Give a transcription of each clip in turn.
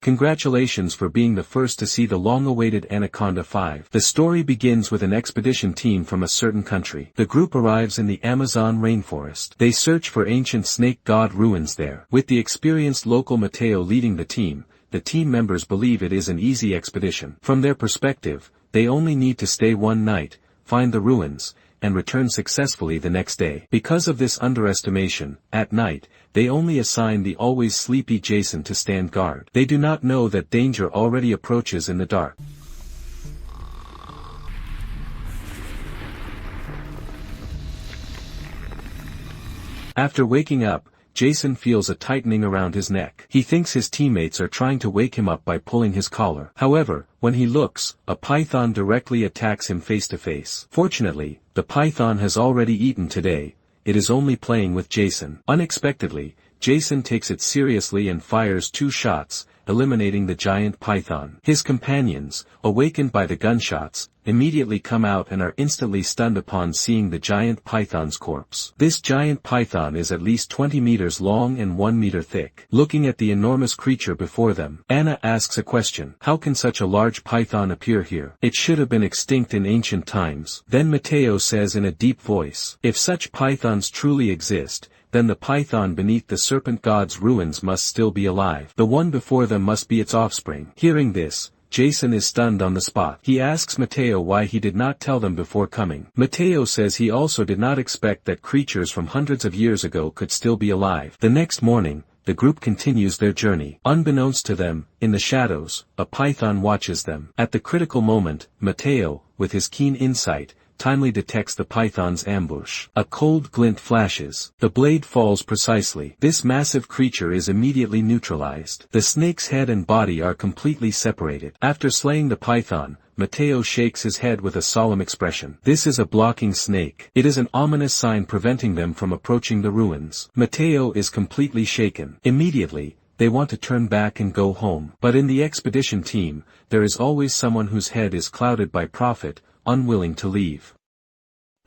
Congratulations for being the first to see the long-awaited Anaconda 5. The story begins with an expedition team from a certain country. The group arrives in the Amazon rainforest. They search for ancient snake god ruins there. With the experienced local Mateo leading the team members believe it is an easy expedition. From their perspective, they only need to stay one night, find the ruins, and return successfully the next day. Because of this underestimation, at night, they only assign the always sleepy Jason to stand guard. They do not know that danger already approaches in the dark. After waking up, Jason feels a tightening around his neck. He thinks his teammates are trying to wake him up by pulling his collar. However, when he looks, a python directly attacks him face to face. Fortunately, the python has already eaten today. It is only playing with Jason. Unexpectedly, Jason takes it seriously and fires 2 shots, eliminating the giant python. His companions, awakened by the gunshots, immediately come out and are instantly stunned upon seeing the giant python's corpse. This giant python is at least 20 meters long and 1 meter thick. Looking at the enormous creature before them, Anna asks a question. How can such a large python appear here? It should have been extinct in ancient times. Then Mateo says in a deep voice, if such pythons truly exist, then the python beneath the serpent god's ruins must still be alive. The one before them must be its offspring. Hearing this, Jason is stunned on the spot. He asks Mateo why he did not tell them before coming. Mateo says he also did not expect that creatures from hundreds of years ago could still be alive. The next morning, the group continues their journey. Unbeknownst to them, in the shadows, a python watches them. At the critical moment, Mateo, with his keen insight, timely detects the python's ambush. A cold glint flashes. The blade falls precisely. This massive creature is immediately neutralized. The snake's head and body are completely separated. After slaying the python, Mateo shakes his head with a solemn expression. This is a blocking snake. It is an ominous sign preventing them from approaching the ruins. Mateo is completely shaken. Immediately, they want to turn back and go home. But in the expedition team, there is always someone whose head is clouded by profit, unwilling to leave.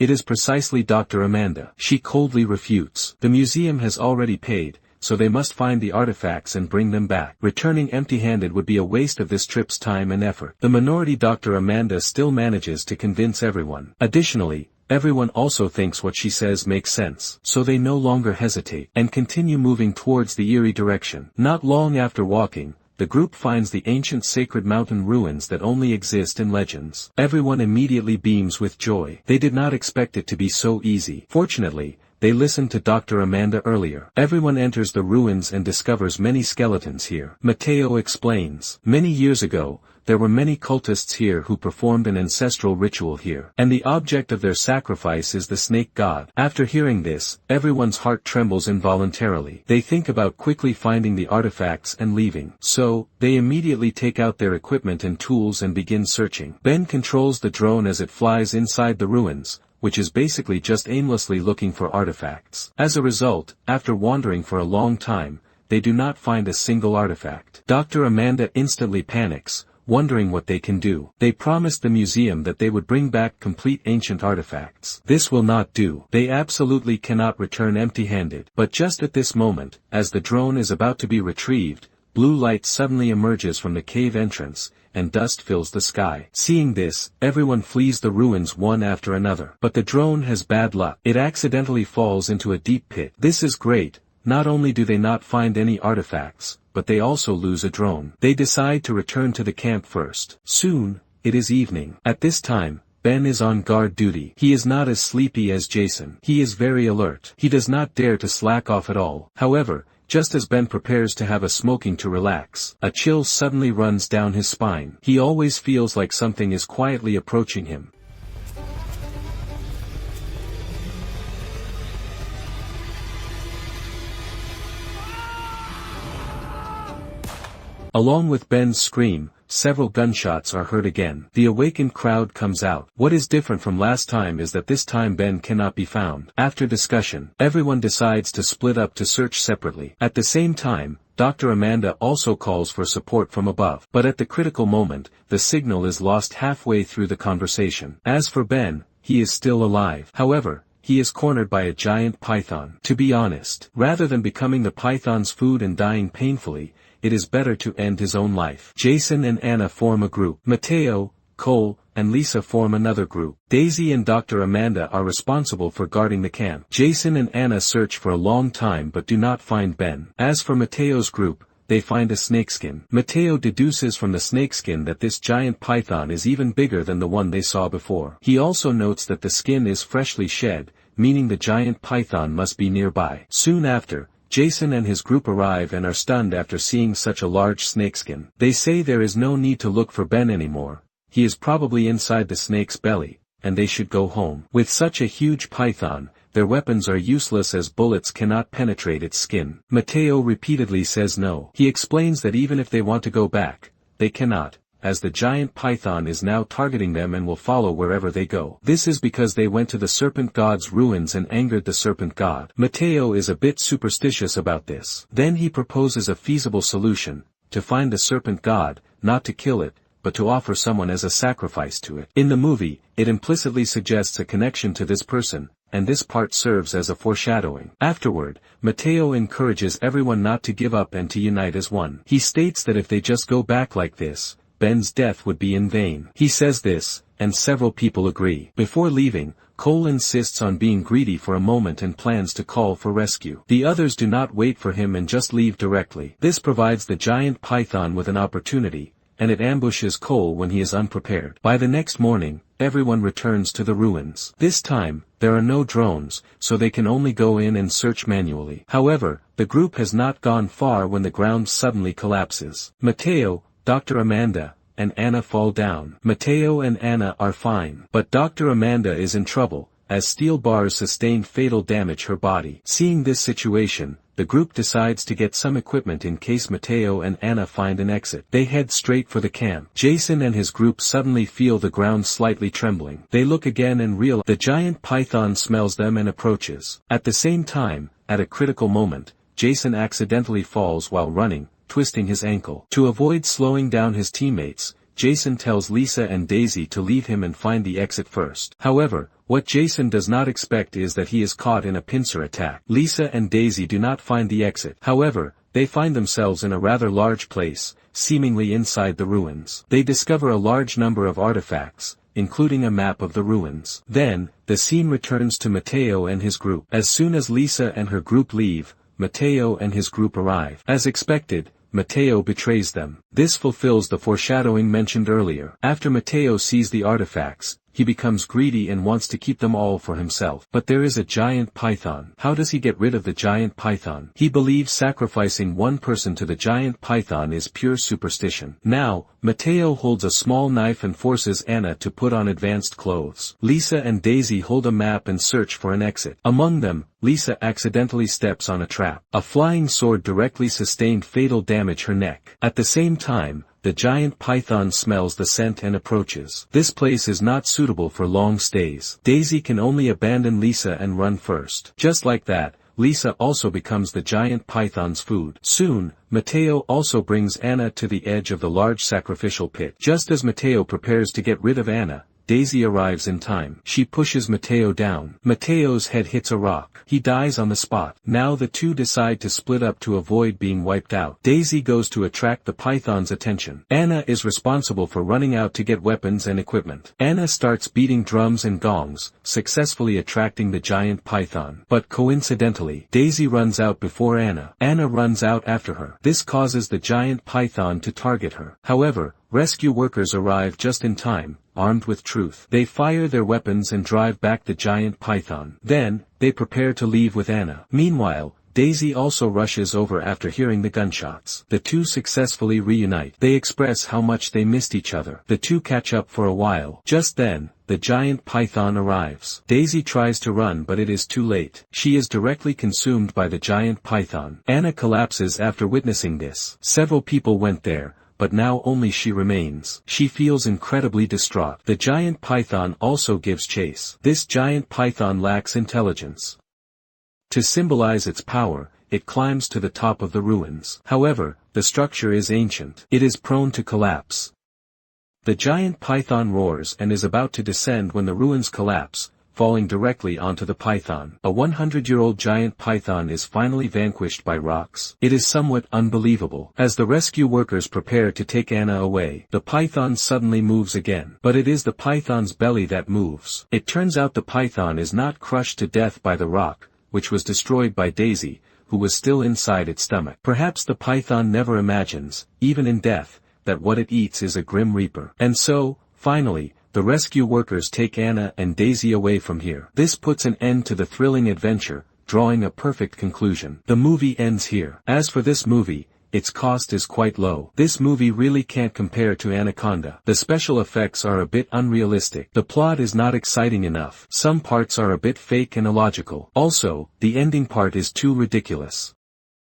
It is precisely Dr. Amanda. She coldly refutes. The museum has already paid, so they must find the artifacts and bring them back. Returning empty-handed would be a waste of this trip's time and effort. The minority Dr. Amanda still manages to convince everyone. Additionally, everyone also thinks what she says makes sense, so they no longer hesitate, and continue moving towards the eerie direction. Not long after walking, the group finds the ancient sacred mountain ruins that only exist in legends. Everyone immediately beams with joy. They did not expect it to be so easy. Fortunately, they listened to Dr. Amanda earlier. Everyone enters the ruins and discovers many skeletons here. Mateo explains. Many years ago, there were many cultists here who performed an ancestral ritual here, and the object of their sacrifice is the snake god. After hearing this, everyone's heart trembles involuntarily. They think about quickly finding the artifacts and leaving. So, they immediately take out their equipment and tools and begin searching. Ben controls the drone as it flies inside the ruins, which is basically just aimlessly looking for artifacts. As a result, after wandering for a long time, they do not find a single artifact. Dr. Amanda instantly panics, wondering what they can do. They promised the museum that they would bring back complete ancient artifacts. This will not do. They absolutely cannot return empty-handed. But just at this moment, as the drone is about to be retrieved, blue light suddenly emerges from the cave entrance, and dust fills the sky. Seeing this, everyone flees the ruins one after another. But the drone has bad luck. It accidentally falls into a deep pit. This is great. Not only do they not find any artifacts, but they also lose a drone. They decide to return to the camp first. Soon, it is evening. At this time, Ben is on guard duty. He is not as sleepy as Jason. He is very alert. He does not dare to slack off at all. However, just as Ben prepares to have a smoking to relax, a chill suddenly runs down his spine. He always feels like something is quietly approaching him. Along with Ben's scream, several gunshots are heard again. The awakened crowd comes out. What is different from last time is that this time Ben cannot be found. After discussion, everyone decides to split up to search separately. At the same time, Dr. Amanda also calls for support from above. But at the critical moment, the signal is lost halfway through the conversation. As for Ben, he is still alive. However, he is cornered by a giant python. To be honest, rather than becoming the python's food and dying painfully, it is better to end his own life. Jason and Anna form a group. Mateo, Cole, and Lisa form another group. Daisy and Dr. Amanda are responsible for guarding the camp. Jason and Anna search for a long time but do not find Ben. As for Mateo's group, they find a snakeskin. Mateo deduces from the snakeskin that this giant python is even bigger than the one they saw before. He also notes that the skin is freshly shed, meaning the giant python must be nearby. Soon after, Jason and his group arrive and are stunned after seeing such a large snakeskin. They say there is no need to look for Ben anymore. He is probably inside the snake's belly, and they should go home. With such a huge python, their weapons are useless as bullets cannot penetrate its skin. Mateo repeatedly says no. He explains that even if they want to go back, they cannot, as the giant python is now targeting them and will follow wherever they go. This is because they went to the serpent god's ruins and angered the serpent god. Mateo is a bit superstitious about this. Then he proposes a feasible solution: to find the serpent god, not to kill it, but to offer someone as a sacrifice to it. In the movie, it implicitly suggests a connection to this person, and this part serves as a foreshadowing. Afterward, Mateo encourages everyone not to give up and to unite as one. He states that if they just go back like this, Ben's death would be in vain. He says this, and several people agree. Before leaving, Cole insists on being greedy for a moment and plans to call for rescue. The others do not wait for him and just leave directly. This provides the giant python with an opportunity, and it ambushes Cole when he is unprepared. By the next morning, everyone returns to the ruins. This time, there are no drones, so they can only go in and search manually. However, the group has not gone far when the ground suddenly collapses. Mateo, Dr. Amanda, and Anna fall down. Mateo and Anna are fine, but Dr. Amanda is in trouble, as steel bars sustain fatal damage her body. Seeing this situation, the group decides to get some equipment in case Mateo and Anna find an exit. They head straight for the camp. Jason and his group suddenly feel the ground slightly trembling. They look again and realize the giant python smells them and approaches. At the same time, at a critical moment, Jason accidentally falls while running, twisting his ankle. To avoid slowing down his teammates, Jason tells Lisa and Daisy to leave him and find the exit first. However, what Jason does not expect is that he is caught in a pincer attack. Lisa and Daisy do not find the exit. However, they find themselves in a rather large place, seemingly inside the ruins. They discover a large number of artifacts, including a map of the ruins. Then, the scene returns to Mateo and his group. As soon as Lisa and her group leave, Mateo and his group arrive. As expected, Mateo betrays them. This fulfills the foreshadowing mentioned earlier. After Mateo sees the artifacts, he becomes greedy and wants to keep them all for himself. But there is a giant python. How does he get rid of the giant python? He believes sacrificing one person to the giant python is pure superstition. Now, Mateo holds a small knife and forces Anna to put on advanced clothes. Lisa and Daisy hold a map and search for an exit. Among them, Lisa accidentally steps on a trap. A flying sword directly sustained fatal damage her neck. At the same time, the giant python smells the scent and approaches. This place is not suitable for long stays. Daisy can only abandon Lisa and run first. Just like that, Lisa also becomes the giant python's food. Soon, Mateo also brings Anna to the edge of the large sacrificial pit. Just as Mateo prepares to get rid of Anna, Daisy arrives in time. She pushes Mateo down. Mateo's head hits a rock. He dies on the spot. Now the two decide to split up to avoid being wiped out. Daisy goes to attract the python's attention. Anna is responsible for running out to get weapons and equipment. Anna starts beating drums and gongs, successfully attracting the giant python. But coincidentally, Daisy runs out before Anna. Anna runs out after her. This causes the giant python to target her. However, rescue workers arrive just in time, armed with truth. They fire their weapons and drive back the giant python. Then, they prepare to leave with Anna. Meanwhile, Daisy also rushes over after hearing the gunshots. The two successfully reunite. They express how much they missed each other. The two catch up for a while. Just then, the giant python arrives. Daisy tries to run but it is too late. She is directly consumed by the giant python. Anna collapses after witnessing this. Several people went there, but now only she remains. She feels incredibly distraught. The giant python also gives chase. This giant python lacks intelligence. To symbolize its power, it climbs to the top of the ruins. However, the structure is ancient. It is prone to collapse. The giant python roars and is about to descend when the ruins collapse, falling directly onto the python. A 100-year-old giant python is finally vanquished by rocks. It is somewhat unbelievable. As the rescue workers prepare to take Anna away, the python suddenly moves again. But it is the python's belly that moves. It turns out the python is not crushed to death by the rock, which was destroyed by Daisy, who was still inside its stomach. Perhaps the python never imagines, even in death, that what it eats is a grim reaper. And so, finally, the rescue workers take Anna and Daisy away from here. This puts an end to the thrilling adventure, drawing a perfect conclusion. The movie ends here. As for this movie, its cost is quite low. This movie really can't compare to Anaconda. The special effects are a bit unrealistic. The plot is not exciting enough. Some parts are a bit fake and illogical. Also, the ending part is too ridiculous.